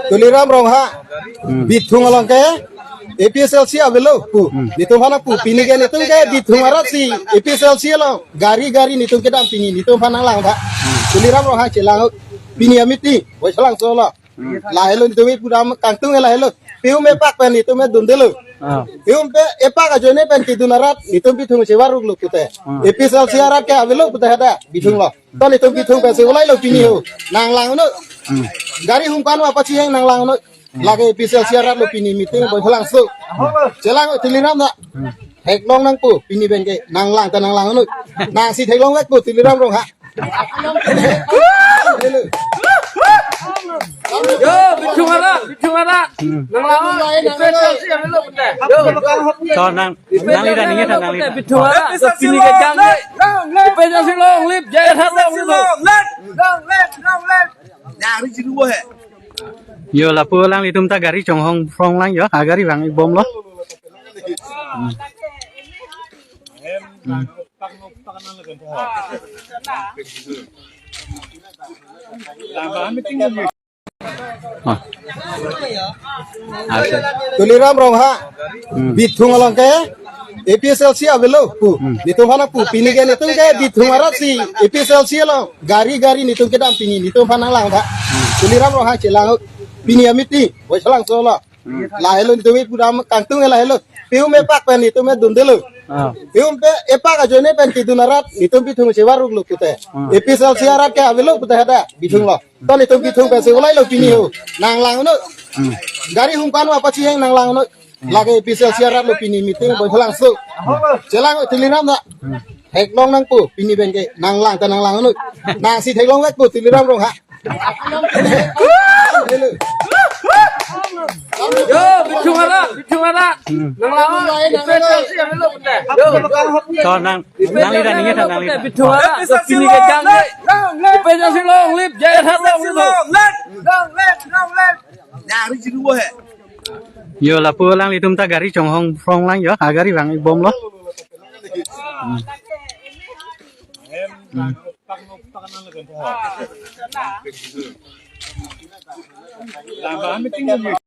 Tuliram rong ha bithung along ke APSLC avelo pu nitum phana pu pini ke nitum ke bithung arat si APSLC lo gari nitum ke dam pini nitum phana lang tha tuliram rong ha chelang pini amiti boisalang so lo la helo nitum pudam kangtung la helo piu me pak pen nitum me dundelo piu pe epak ajone pen kidunarat nitum bithung sewaruk lo pute APSLC arat ke avelo pute hada bithung lo to nitum bithung pe se ulai lo pini ho nang lang no gari humpan apa sih yang nang lang no lagi APSLC arat lo pini meeting boisalang so chelang tuliram na hek long nang pu pini ben ke nang lang ta nang lang no nang si hek long wek pu tuliram rong ha Yo, bitung ada. Nang lang APSLC avelo pute. Yo, cho nang lidan ini nang lidan bitung ada. Pini ke jang APSLC long lip jaya thap long lip. Nyari jadi gua he. yo la pu lang litum ta gari chong hong phong lang yo ha gari bang bom lo tuliram rong ha bithung along ke APSLC avelo pu nitum phana pu pini ke nitum ke bithung arat si APSLC lo gari nitum ke dam pini nitum phana lang tha tuliram rong ha chelang pini amiti boisalang so lo la helo nitum pudam kangtung la helo piu me pak pen nitum me dundelo piu pe epak ajone pen kidunarat nitum bithung sewaruk lo pute APSLC arat ke avelo pute hada bithung lo to nitum bithung pe se ulai lo pini ho nang lang no gari humpan apa sih yang nang lang no lagi APSLC arat lo pini meeting boisalang so chelang tuliram na hek long nang pu pini ben ke nang lang ta nang lang no nang si hek long wek pu tuliram rong ha Yo, bitung ada. Nang lang APSLC avelo pute. Yo, cho nang lidan ini nang lidan bitung ada. Pini ke jang APSLC long lip jaya thap long lip. Nyari jadi gua he. yo la pu lang litum ta gari chong hong phong lang yo ha gari bang bom lo